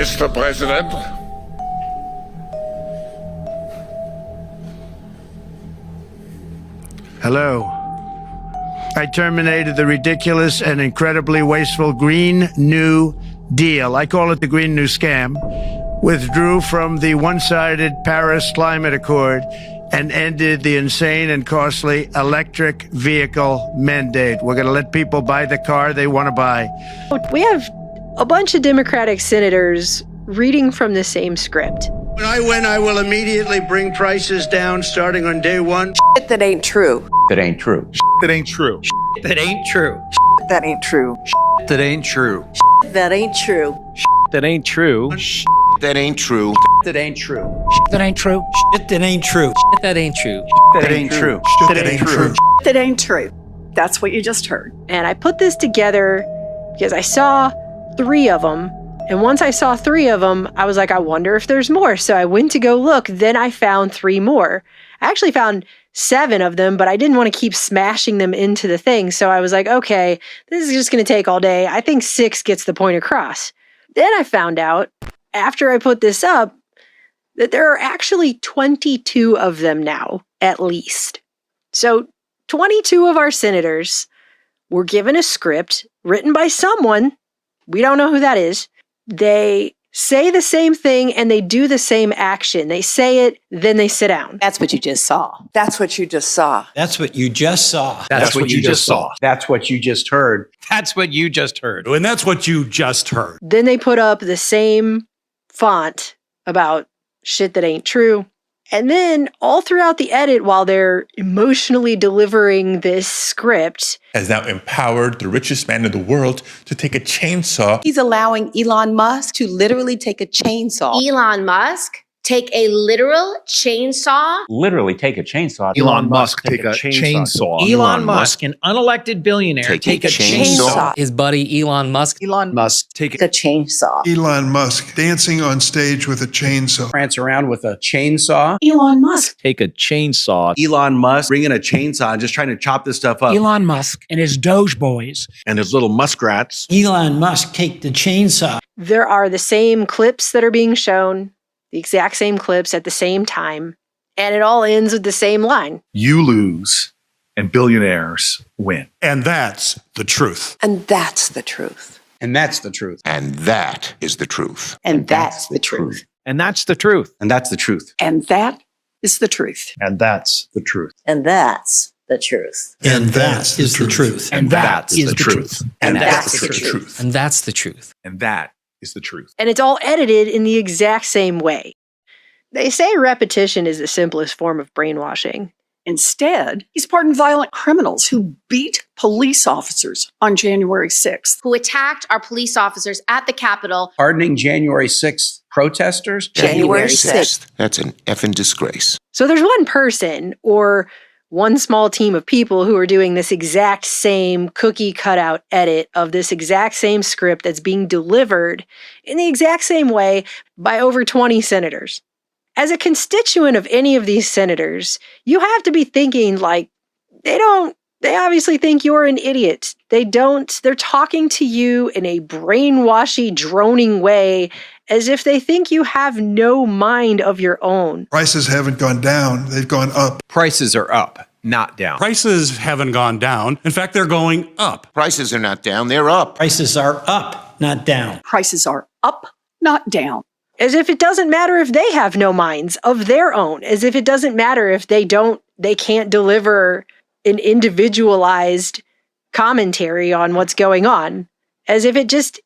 Mr. President. Hello. I terminated the ridiculous and incredibly wasteful Green New Deal. I call it the Green New Scam. Withdrew from the one-sided Paris Climate Accord and ended the insane and costly electric vehicle mandate. We're going to let people buy the car they want to buy. We have a bunch of Democratic senators reading from the same script. When I win, I will immediately bring prices down starting on day one. Shit that ain't true. That ain't true. That ain't true. That ain't true. That ain't true. That ain't true. That ain't true. That ain't true. That ain't true. That ain't true. That ain't true. That ain't true. That ain't true. That ain't true. That ain't true. That ain't true. That's what you just heard. And I put this together because I saw 3 of them. And once I saw 3 of them, I was like, I wonder if there's more. So I went to go look. Then I found 3 more. I actually found 7 of them, but I didn't want to keep smashing them into the thing. So I was like, okay, this is just going to take all day. I think 6 gets the point across. Then I found out, after I put this up, that there are actually 22 of them now, at least. So 22 of our senators were given a script written by someone. We don't know who that is. They say the same thing and they do the same action. They say it, then they sit down. That's what you just saw. That's what you just saw. That's what you just saw. That's what you just saw. That's what you just heard. That's what you just heard. And that's what you just heard. Then they put up the same font about shit that ain't true. And then all throughout the edit, while they're emotionally delivering this script, has now empowered the richest man in the world to take a chainsaw. He's allowing Elon Musk to literally take a chainsaw. Elon Musk take a literal chainsaw. Literally take a chainsaw. Elon Musk take a chainsaw. Elon Musk, an unelected billionaire, take a chainsaw. His buddy Elon Musk. Elon Musk take a chainsaw. Elon Musk dancing on stage with a chainsaw. Prance around with a chainsaw. Elon Musk Take a chainsaw. Elon Musk bringing a chainsaw and just trying to chop this stuff up. Elon Musk and his Doge boys. And his little muskrats. Elon Musk take the chainsaw. there are the same clips that are being shown, the exact same clips at the same time, and it all ends with the same line. You lose and billionaires win. And that's the truth. And that's the truth. And that's the truth. And that is the truth. And that's the truth. And that's the truth. And that's the truth. And that is the truth. And that's the truth. And that's the truth. And that is the truth. And that is the truth. And that's the truth. And that's the truth. And that is the truth. And it's all edited in the exact same way. They say repetition is the simplest form of brainwashing. Instead, he's pardoned violent criminals who beat police officers on January 6th. Who attacked our police officers at the Capitol. Pardoning January 6th protesters? January 6th. That's an effing disgrace. So there's one person or one small team of people who are doing this exact same cookie cutout edit of this exact same script that's being delivered in the exact same way by over 20 senators. As a constituent of any of these senators, you have to be thinking like, they obviously think you're an idiot. They're talking to you in a brainwashy, droning way as if they think you have no mind of your own. Prices haven't gone down, they've gone up. Prices are up, not down. Prices haven't gone down. In fact, they're going up. Prices are not down, they're up. Prices are up, not down. Prices are up, not down. As if it doesn't matter if they have no minds of their own. As if it doesn't matter if they can't deliver an individualized commentary on what's going on. As if it just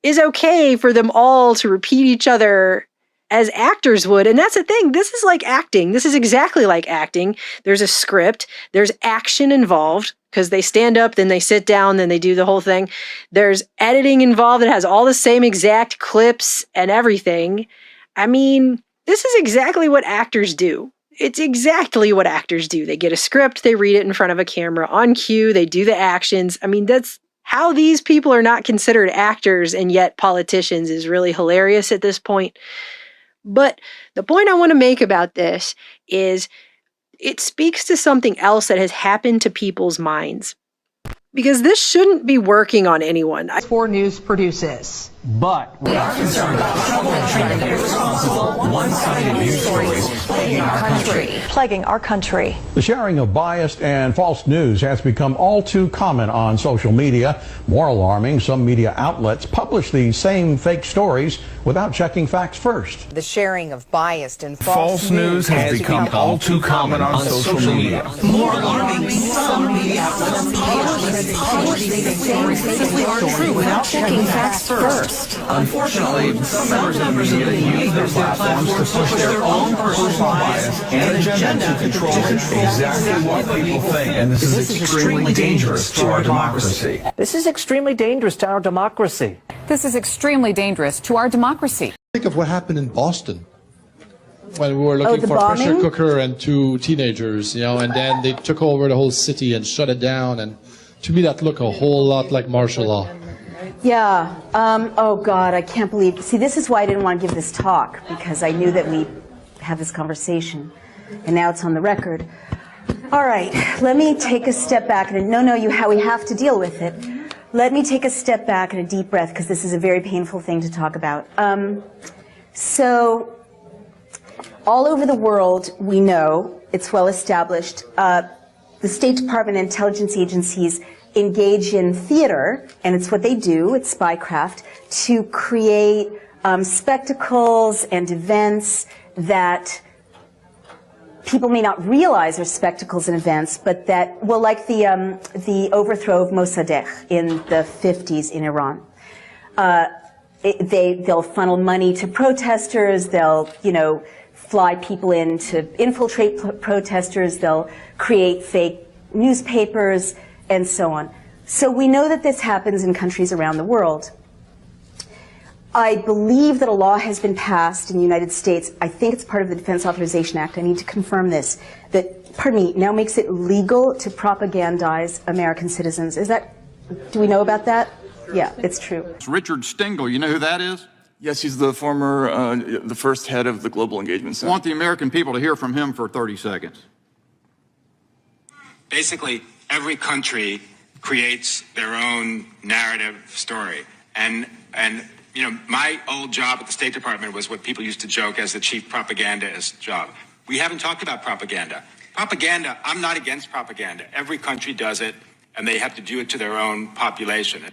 is okay for them all to repeat each other as actors would. And that's the thing. This is like acting. This is exactly like acting. There's a script. There's action involved because they stand up, then they sit down, then they do the whole thing. There's editing involved that has all the same exact clips and everything. I mean, this is exactly what actors do. It's exactly what actors do. They get a script, they read it in front of a camera on cue, they do the actions. I mean, that's how these people are not considered actors and yet politicians is really hilarious at this point. But the point I want to make about this is it speaks to something else that has happened to people's minds. Because this shouldn't be working on anyone. 4 News produces. But we are concerned about the trouble and treatment of irresponsible, one-sided news stories plaguing our country. The sharing of biased and false news has become all too common on social media. More alarming, some media outlets publish these same fake stories without checking facts first. The sharing of biased and False news has become all too common on social media. More alarming, some media outlets publish these stories simply aren't true without checking facts first. Unfortunately, some members of the media use their platforms to push their own personal bias and agenda to control exactly what people think. And this is extremely dangerous to our democracy. This is extremely dangerous to our democracy. This is extremely dangerous to our democracy. Think of what happened in Boston when we were looking for a pressure cooker and two teenagers, and then they took over the whole city and shut it down. And to me, that looked a whole lot like martial law. Yeah. Oh, God, I can't believe. See, this is why I didn't want to give this talk, because I knew that we'd have this conversation. And now it's on the record. All right, let me take a step back. We have to deal with it. Let me take a step back and a deep breath, because this is a very painful thing to talk about. So, all over the world, we know, it's well established, the State Department and intelligence agencies engage in theater, and it's what they do, it's spycraft, to create spectacles and events that people may not realize are spectacles and events, but that, like the overthrow of Mossadegh in the 50s in Iran. They'll funnel money to protesters, they'll, fly people in to infiltrate protesters, they'll create fake newspapers, and so on. So we know that this happens in countries around the world. I believe that a law has been passed in the United States. I think it's part of the Defense Authorization Act. I need to confirm this. That, now makes it legal to propagandize American citizens. Do we know about that? Yeah, it's true. It's Richard Stengel. You know who that is? Yes, he's the the first head of the Global Engagement Center. I want the American people to hear from him for 30 seconds. Basically, every country creates their own narrative story. And my old job at the State Department was what people used to joke as the chief propagandist job. We haven't talked about propaganda. Propaganda, I'm not against propaganda. Every country does it, and they have to do it to their own population.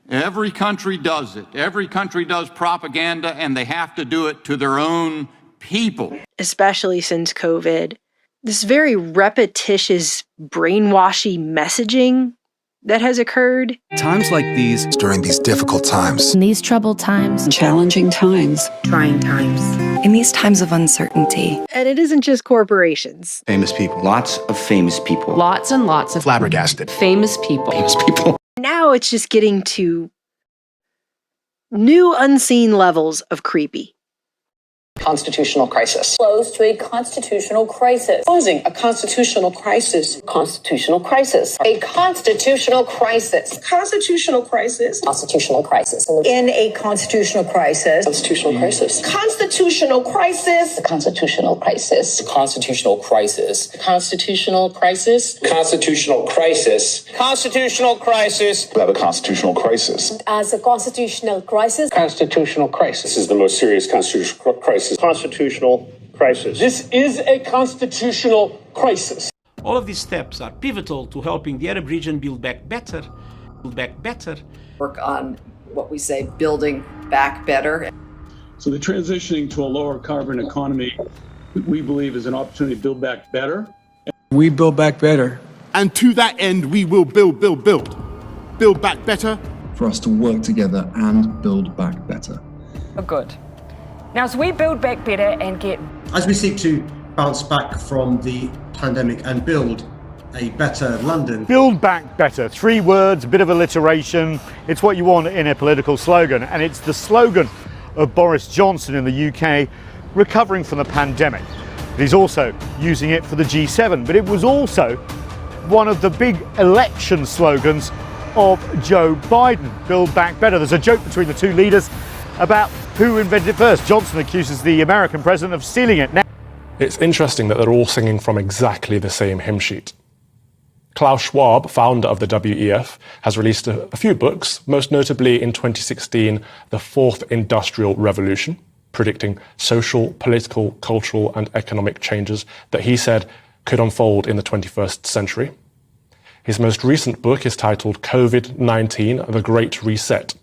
Every country does it. Every country does propaganda, and they have to do it to their own people. Especially since COVID. This very repetitious, brainwashy messaging that has occurred. Times like these, during these difficult times, in these troubled times, challenging times, trying times, in these times of uncertainty. And it isn't just corporations. Famous people. Lots of famous people. Lots and lots of flabbergasted. Famous people. Famous people. Now it's just getting to new unseen levels of creepy. Constitutional crisis. Close to a constitutional crisis. Causing a constitutional crisis. Constitutional crisis. A constitutional crisis. Constitutional crisis. Constitutional crisis. In a constitutional crisis. Constitutional crisis. Constitutional crisis. Constitutional crisis. Constitutional crisis. Constitutional crisis. Constitutional crisis. Constitutional crisis. We have a constitutional crisis. As a constitutional crisis. Constitutional crisis. This is the most serious constitutional crisis. Constitutional crisis. This is a constitutional crisis. All of these steps are pivotal to helping the Arab region build back better. Work on what we say, building back better. So the transitioning to a lower carbon economy, we believe, is an opportunity to build back better. We build back better. And to that end, we will build. Build back better. For us to work together and build back better. Oh, good. Now, as we build back better and get... As we seek to bounce back from the pandemic and build a better London. Build back better. 3 words, a bit of alliteration. It's what you want in a political slogan. And it's the slogan of Boris Johnson in the UK, recovering from the pandemic. He's also using it for the G7. But it was also one of the big election slogans of Joe Biden. Build back better. There's a joke between the two leaders about who invented it first. Johnson accuses the American president of stealing it. Now, it's interesting that they're all singing from exactly the same hymn sheet. Klaus Schwab, founder of the WEF, has released a few books, most notably in 2016, The Fourth Industrial Revolution, predicting social, political, cultural, and economic changes that he said could unfold in the 21st century. His most recent book is titled COVID-19, The Great Reset,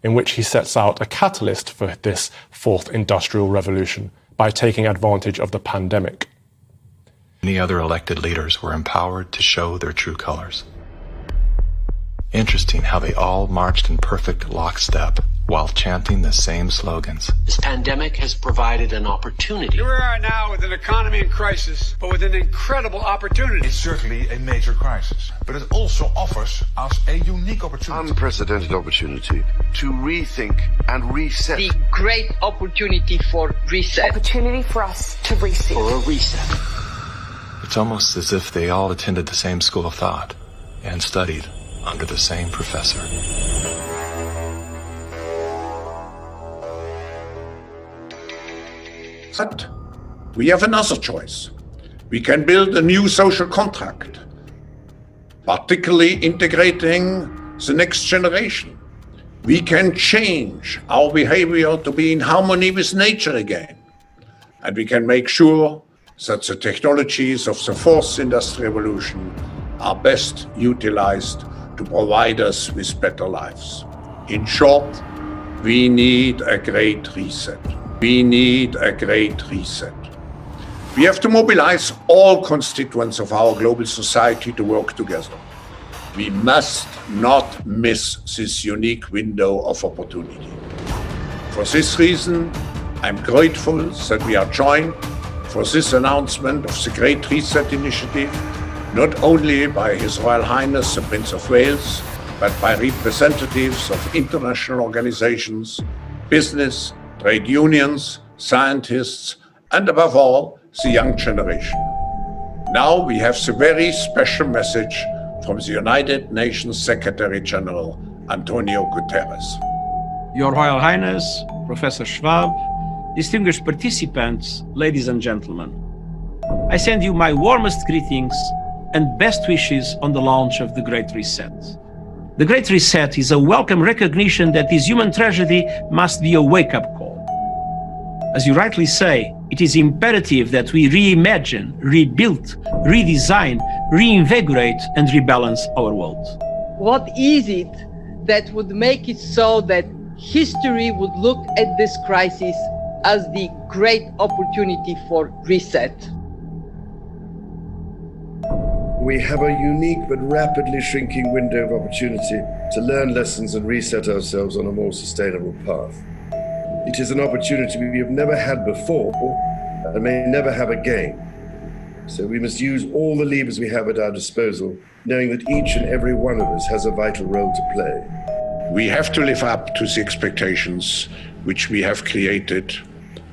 in which he sets out a catalyst for this fourth industrial revolution by taking advantage of the pandemic. Many other elected leaders were empowered to show their true colors. Interesting how they all marched in perfect lockstep while chanting the same slogans. This pandemic has provided an opportunity. Here we are now with an economy in crisis, but with an incredible opportunity. It's certainly a major crisis, but it also offers us a unique opportunity. Unprecedented opportunity to rethink and reset. The great opportunity for reset. Opportunity for us to reset. For a reset. It's almost as if they all attended the same school of thought and studied under the same professor. But we have another choice. We can build a new social contract, particularly integrating the next generation. We can change our behavior to be in harmony with nature again. And we can make sure that the technologies of the fourth industrial revolution are best utilized to provide us with better lives. In short, we need a great reset. We need a great reset. We have to mobilize all constituents of our global society to work together. We must not miss this unique window of opportunity. For this reason, I'm grateful that we are joined for this announcement of the Great Reset Initiative, not only by His Royal Highness the Prince of Wales, but by representatives of international organizations, business, trade unions, scientists, and above all, the young generation. Now we have the very special message from the United Nations Secretary General, Antonio Guterres. Your Royal Highness, Professor Schwab, distinguished participants, ladies and gentlemen, I send you my warmest greetings and best wishes on the launch of the Great Reset. The Great Reset is a welcome recognition that this human tragedy must be a wake-up call. As you rightly say, it is imperative that we reimagine, rebuild, redesign, reinvigorate, and rebalance our world. What is it that would make it so that history would look at this crisis as the great opportunity for reset? We have a unique but rapidly shrinking window of opportunity to learn lessons and reset ourselves on a more sustainable path. It is an opportunity we have never had before and may never have again. So we must use all the levers we have at our disposal, knowing that each and every one of us has a vital role to play. We have to live up to the expectations which we have created,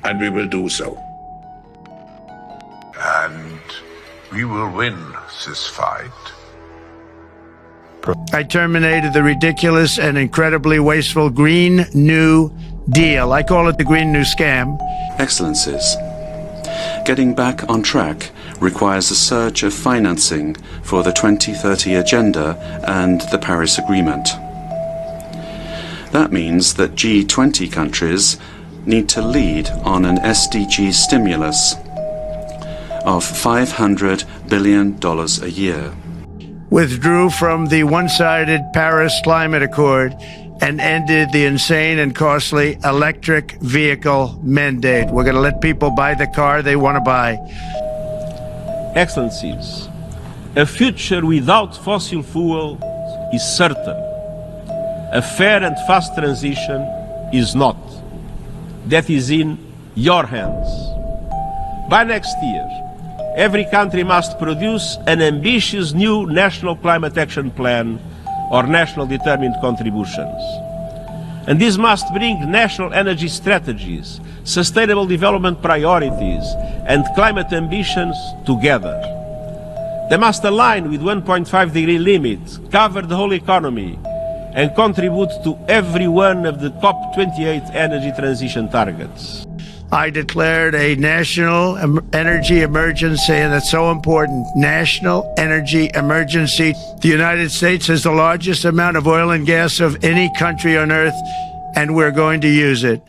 and we will do so. And we will win this fight. I terminated the ridiculous and incredibly wasteful Green New Deal. I call it the Green New Scam. Excellencies, getting back on track requires a surge of financing for the 2030 Agenda and the Paris Agreement. That means that G20 countries need to lead on an SDG stimulus of $500 billion a year. Withdrew from the one-sided Paris Climate Accord and ended the insane and costly electric vehicle mandate. We're going to let people buy the car they want to buy. Excellencies, a future without fossil fuel is certain. A fair and fast transition is not. That is in your hands. By next year, every country must produce an ambitious new national climate action plan or national determined contributions. And this must bring national energy strategies, sustainable development priorities, and climate ambitions together. They must align with 1.5-degree limit, cover the whole economy, and contribute to every one of the COP28 energy transition targets. I declared a national energy emergency, and it's so important. National energy emergency. The United States has the largest amount of oil and gas of any country on earth, and we're going to use it.